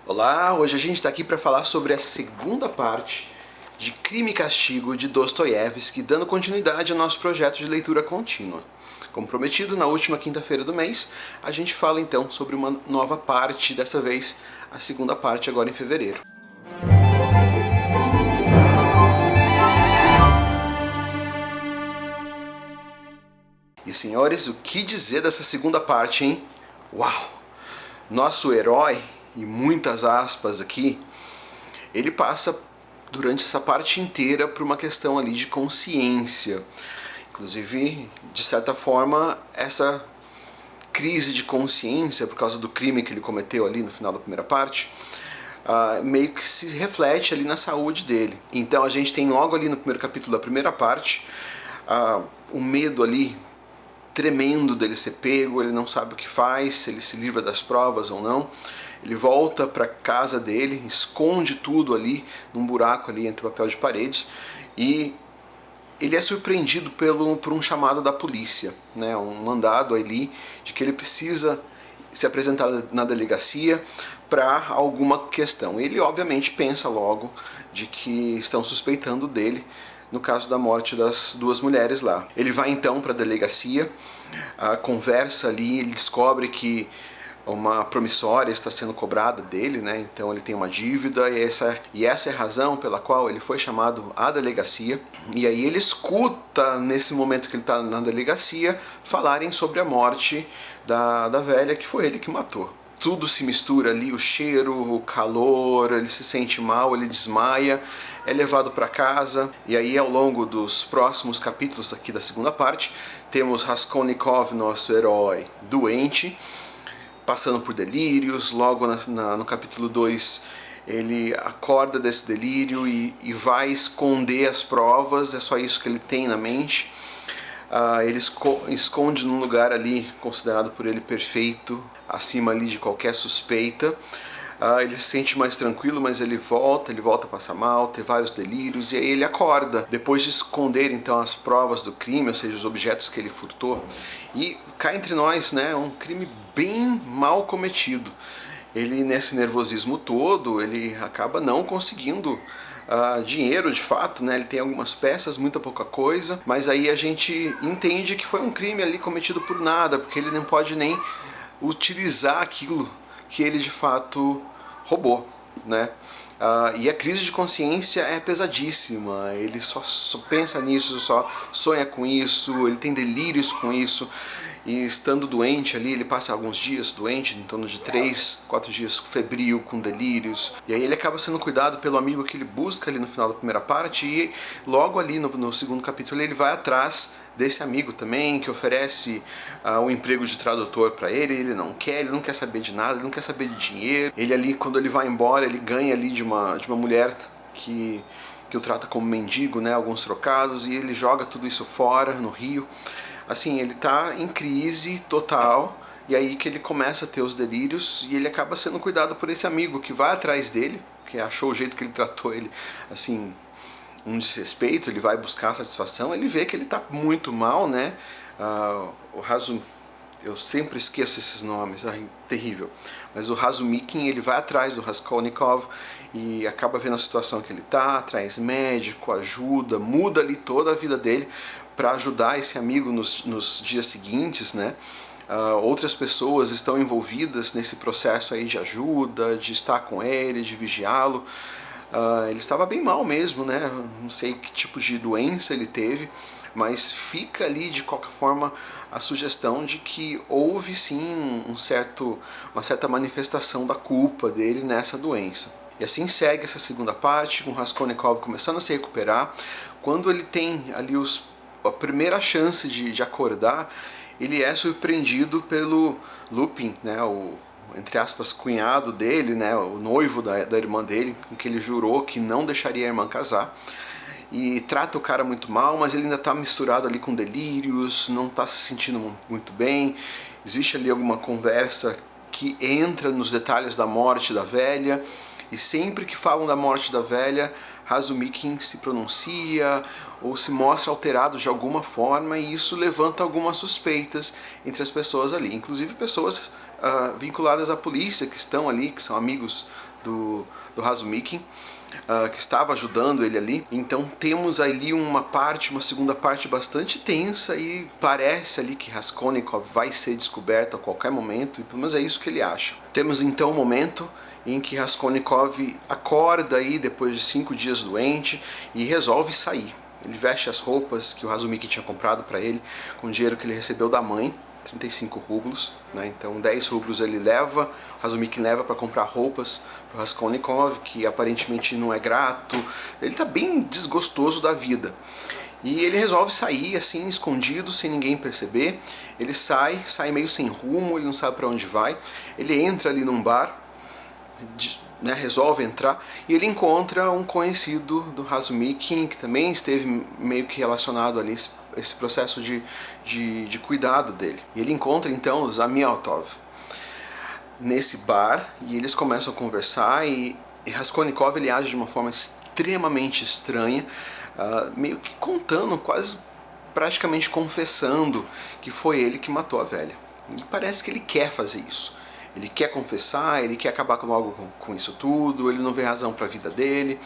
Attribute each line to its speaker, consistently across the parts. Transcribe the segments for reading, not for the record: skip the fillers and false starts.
Speaker 1: Olá, hoje a gente está aqui para falar sobre a segunda parte de Crime e Castigo de Dostoiévski, dando continuidade ao nosso projeto de leitura contínua. Como prometido, na última quinta-feira do mês, a gente fala então sobre uma nova parte, dessa vez a segunda parte agora em fevereiro. E senhores, o que dizer dessa segunda parte, hein? Uau! Nosso herói, e muitas aspas aqui, ele passa durante essa parte inteira por uma questão ali de consciência. Inclusive, de certa forma, essa crise de consciência por causa do crime que ele cometeu ali no final da primeira parte, meio que se reflete ali na saúde dele. Então a gente tem logo ali no primeiro capítulo da primeira parte, o medo ali tremendo dele ser pego, ele não sabe o que faz, se ele se livra das provas ou não. Ele volta para casa dele, esconde tudo ali num buraco ali entre o papel de parede e ele é surpreendido por um chamado da polícia, né? Um mandado ali de que ele precisa se apresentar na delegacia para alguma questão. Ele obviamente pensa logo de que estão suspeitando dele no caso da morte das duas mulheres lá. Ele vai então para a delegacia, conversa ali, ele descobre que uma promissória está sendo cobrada dele, né? Então ele tem uma dívida e essa é a razão pela qual ele foi chamado à delegacia. E aí ele escuta, nesse momento que ele está na delegacia, falarem sobre a morte da velha, que foi ele que matou. Tudo se mistura ali, o cheiro, o calor, ele se sente mal, ele desmaia, é levado para casa, e aí ao longo dos próximos capítulos aqui da segunda parte, temos Raskolnikov, nosso herói, doente, passando por delírios. Logo no capítulo 2 ele acorda desse delírio e vai esconder as provas, é só isso que ele tem na mente. Ele esconde num lugar ali considerado por ele perfeito, acima ali de qualquer suspeita. Ele se sente mais tranquilo, mas ele volta a passar mal, ter vários delírios, e aí ele acorda, depois de esconder então as provas do crime, ou seja, os objetos que ele furtou. E cá entre nós, né, um crime bem mal cometido. Ele, nesse nervosismo todo, ele acaba não conseguindo dinheiro de fato, né? Ele tem algumas peças, muita pouca coisa, mas aí a gente entende que foi um crime ali cometido por nada, porque ele não pode nem utilizar aquilo que ele de fato roubou, né? E a crise de consciência é pesadíssima, ele só pensa nisso, só sonha com isso, ele tem delírios com isso, e estando doente ali, ele passa alguns dias doente, em torno de 3, 4 dias febril, com delírios, e aí ele acaba sendo cuidado pelo amigo que ele busca ali no final da primeira parte, e logo ali no segundo capítulo ele vai atrás desse amigo também, que oferece um emprego de tradutor para ele não quer saber de nada, ele não quer saber de dinheiro. Ele ali, quando ele vai embora, ele ganha ali de uma mulher que o trata como mendigo, né, alguns trocados, e ele joga tudo isso fora, no rio. Assim, ele tá em crise total, e aí que ele começa a ter os delírios, e ele acaba sendo cuidado por esse amigo que vai atrás dele, que achou o jeito que ele tratou ele, assim, um desrespeito. Ele vai buscar satisfação, ele vê que ele tá muito mal, né? O Razum, eu sempre esqueço esses nomes, terrível. Mas o Razumikin, ele vai atrás do Raskolnikov e acaba vendo a situação que ele tá, traz médico, ajuda, muda ali toda a vida dele para ajudar esse amigo nos dias seguintes, né? Outras pessoas estão envolvidas nesse processo aí de ajuda, de estar com ele, de vigiá-lo. Ele estava bem mal mesmo, né? Não sei que tipo de doença ele teve, mas fica ali de qualquer forma a sugestão de que houve sim uma certa manifestação da culpa dele nessa doença. E assim segue essa segunda parte, com Raskolnikov começando a se recuperar. Quando ele tem ali a primeira chance de acordar, ele é surpreendido pelo Lupin, né, entre aspas, cunhado dele, né, o noivo da irmã dele, com que ele jurou que não deixaria a irmã casar. E trata o cara muito mal, mas ele ainda está misturado ali com delírios, não está se sentindo muito bem. Existe ali alguma conversa que entra nos detalhes da morte da velha, e sempre que falam da morte da velha, Razumikin se pronuncia ou se mostra alterado de alguma forma, e isso levanta algumas suspeitas entre as pessoas ali, inclusive pessoas vinculadas à polícia que estão ali, que são amigos do Razumikin, que estava ajudando ele ali. Então temos ali uma segunda parte bastante tensa, e parece ali que Raskolnikov vai ser descoberto a qualquer momento, e pelo menos é isso que ele acha. Temos então um momento em que Raskolnikov acorda aí depois de 5 dias doente e resolve sair. Ele veste as roupas que o Razumikin tinha comprado para ele com o dinheiro que ele recebeu da mãe, 35 rublos, né? Então 10 rublos ele leva, o Razumikin leva para comprar roupas para o Raskolnikov, que aparentemente não é grato. Ele está bem desgostoso da vida. E ele resolve sair assim, escondido, sem ninguém perceber. Ele sai meio sem rumo, ele não sabe para onde vai. Ele entra ali num bar, né, resolve entrar, e ele encontra um conhecido do Razumikin, que também esteve meio que relacionado ali esse processo de cuidado dele. E ele encontra então o Zamiotov nesse bar, e eles começam a conversar, e Raskolnikov ele age de uma forma extremamente estranha, meio que contando, quase praticamente confessando que foi ele que matou a velha. E parece que ele quer fazer isso. Ele quer confessar, ele quer acabar logo com isso tudo, ele não vê razão para a vida dele,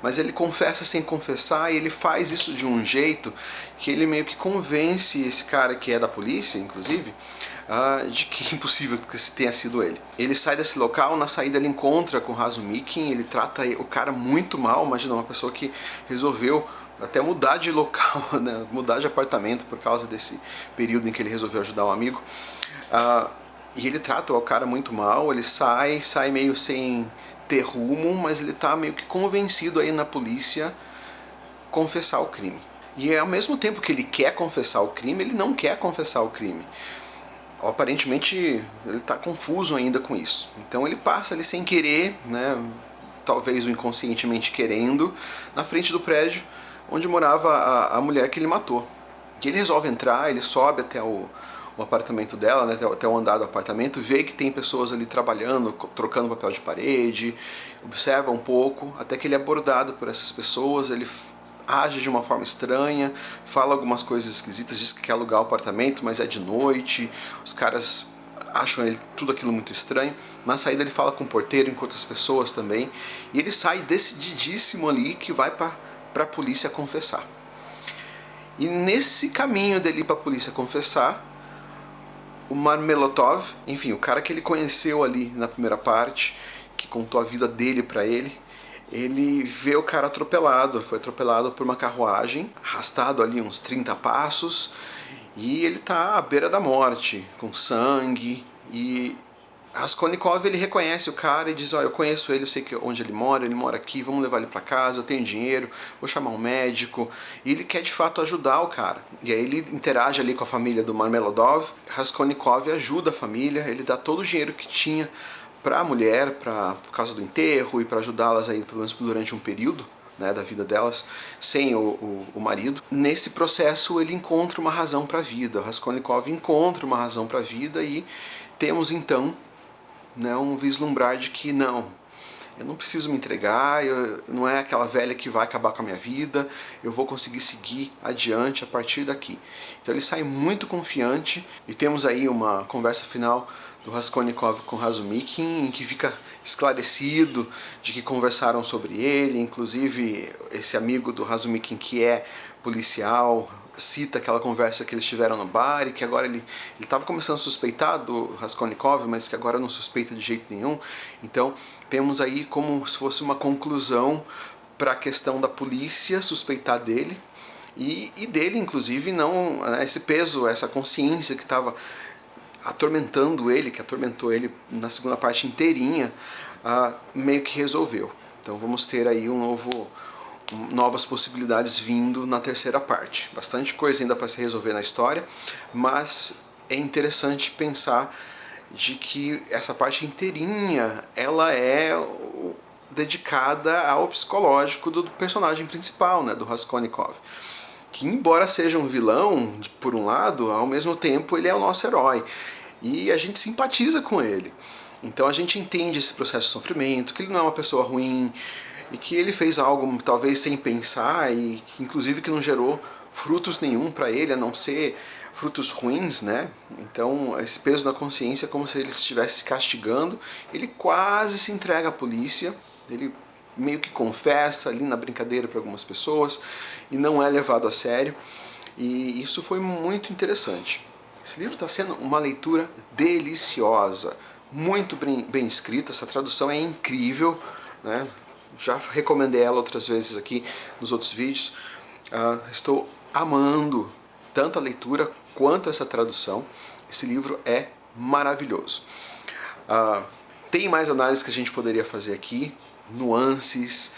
Speaker 1: mas ele confessa sem confessar, e ele faz isso de um jeito que ele meio que convence esse cara, que é da polícia, inclusive, de que é impossível que tenha sido ele. Ele sai desse local, na saída ele encontra com o Razumikin, ele trata o cara muito mal. Imagina, uma pessoa que resolveu até mudar de local, né, mudar de apartamento por causa desse período em que ele resolveu ajudar um amigo. E ele trata o cara muito mal, ele sai meio sem ter rumo, mas ele tá meio que convencido aí na polícia confessar o crime. E ao mesmo tempo que ele quer confessar o crime, ele não quer confessar o crime. Aparentemente ele está confuso ainda com isso. Então ele passa ali sem querer, né, talvez o inconscientemente querendo, na frente do prédio onde morava a mulher que ele matou. E ele resolve entrar, ele sobe até o apartamento dela, né, até o andar do apartamento, vê que tem pessoas ali trabalhando, trocando papel de parede, observa um pouco, até que ele é abordado por essas pessoas. Ele age de uma forma estranha, fala algumas coisas esquisitas, diz que quer alugar o apartamento, mas é de noite. Os caras acham tudo aquilo muito estranho. Na saída ele fala com o porteiro, enquanto as pessoas também, e ele sai decididíssimo ali que vai para a polícia confessar. E nesse caminho dele para a polícia confessar, o Marmelotov, enfim, o cara que ele conheceu ali na primeira parte, que contou a vida dele para ele vê o cara atropelado. Foi atropelado por uma carruagem, arrastado ali uns 30 passos, e ele tá à beira da morte, com sangue. E Raskolnikov ele reconhece o cara e diz: eu conheço ele, eu sei onde ele mora aqui, vamos levar ele para casa, eu tenho dinheiro, vou chamar um médico. E ele quer de fato ajudar o cara. E aí ele interage ali com a família do Marmelodov. Raskolnikov ajuda a família, ele dá todo o dinheiro que tinha para a mulher, por causa do enterro, e para ajudá-las aí pelo menos durante um período, né, da vida delas, sem o marido. Nesse processo ele encontra uma razão para a vida. O Raskolnikov encontra uma razão para a vida, e temos então, né, um vislumbrar de que não, eu não preciso me entregar, não é aquela velha que vai acabar com a minha vida, eu vou conseguir seguir adiante a partir daqui. Então ele sai muito confiante, e temos aí uma conversa final do Raskolnikov com Razumikin, em que fica esclarecido de que conversaram sobre ele. Inclusive esse amigo do Razumikin, que é policial, cita aquela conversa que eles tiveram no bar, e que agora ele estava começando a suspeitar do Raskolnikov, mas que agora não suspeita de jeito nenhum. Então temos aí como se fosse uma conclusão para a questão da polícia suspeitar dele, e dele inclusive não, né, esse peso, essa consciência que estava atormentando ele, que atormentou ele na segunda parte inteirinha, meio que resolveu. Então vamos ter aí novas possibilidades vindo na terceira parte. Bastante coisa ainda para se resolver na história, mas é interessante pensar de que essa parte inteirinha ela é dedicada ao psicológico do personagem principal, né, do Raskolnikov, que embora seja um vilão por um lado, ao mesmo tempo ele é o nosso herói, e a gente simpatiza com ele. Então a gente entende esse processo de sofrimento, que ele não é uma pessoa ruim, e que ele fez algo talvez sem pensar, e inclusive que não gerou frutos nenhum para ele, a não ser frutos ruins, né? Então esse peso na consciência é como se ele estivesse se castigando. Ele quase se entrega à polícia, ele meio que confessa ali na brincadeira para algumas pessoas e não é levado a sério. E isso foi muito interessante. Esse livro está sendo uma leitura deliciosa, muito bem escrita, essa tradução é incrível, né? Já recomendei ela outras vezes aqui nos outros vídeos. Estou amando tanto a leitura quanto essa tradução. Esse livro é maravilhoso. Tem mais análises que a gente poderia fazer aqui, nuances,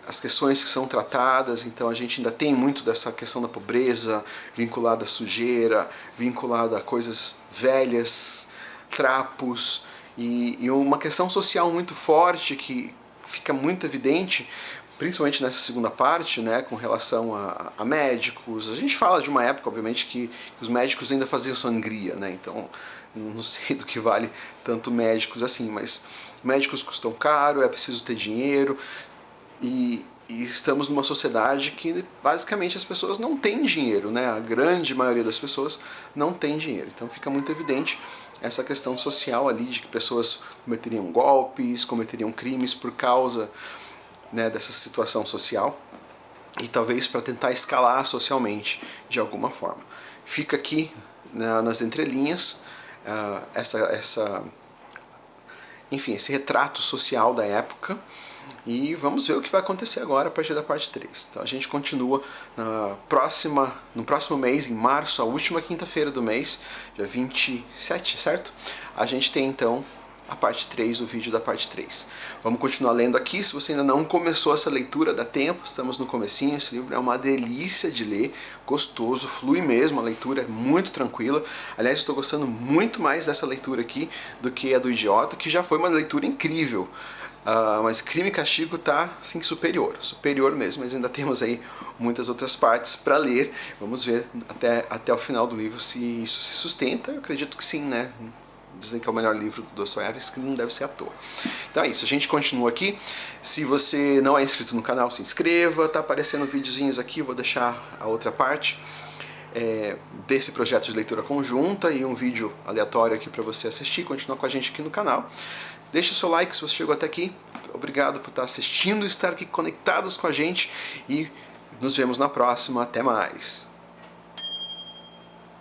Speaker 1: as questões que são tratadas, então a gente ainda tem muito dessa questão da pobreza, vinculada à sujeira, vinculada a coisas velhas, trapos, e uma questão social muito forte que fica muito evidente, principalmente nessa segunda parte, né, com relação a médicos. A gente fala de uma época, obviamente, que os médicos ainda faziam sangria, né, então não sei do que vale tanto médicos assim, mas médicos custam caro, é preciso ter dinheiro, e estamos numa sociedade que basicamente as pessoas não têm dinheiro, né? A grande maioria das pessoas não tem dinheiro. Então fica muito evidente essa questão social ali de que pessoas cometeriam golpes, cometeriam crimes por causa, né, dessa situação social e talvez para tentar escalar socialmente de alguma forma. Fica aqui, né, nas entrelinhas enfim, esse retrato social da época. E vamos ver o que vai acontecer agora a partir da parte 3. Então a gente continua no próximo mês, em março, a última quinta-feira do mês, dia 27, certo? A gente tem então a parte 3, o vídeo da parte 3. Vamos continuar lendo aqui. Se você ainda não começou essa leitura, dá tempo, estamos no comecinho. Esse livro é uma delícia de ler, gostoso, flui mesmo, a leitura é muito tranquila. Aliás, estou gostando muito mais dessa leitura aqui do que a do Idiota, que já foi uma leitura incrível. Mas Crime e Castigo está assim, superior mesmo, mas ainda temos aí muitas outras partes para ler. Vamos ver até o final do livro se isso se sustenta. Eu acredito que sim, né? Dizem que é o melhor livro do Dostoiévski, que não deve ser à toa. Então é isso, a gente continua aqui. Se você não é inscrito no canal, se inscreva, tá aparecendo videozinhos aqui, vou deixar a outra parte desse projeto de leitura conjunta e um vídeo aleatório aqui para você assistir, continuar com a gente aqui no canal. Deixe o seu like se você chegou até aqui. Obrigado por estar assistindo e estar aqui conectados com a gente. E nos vemos na próxima. Até mais.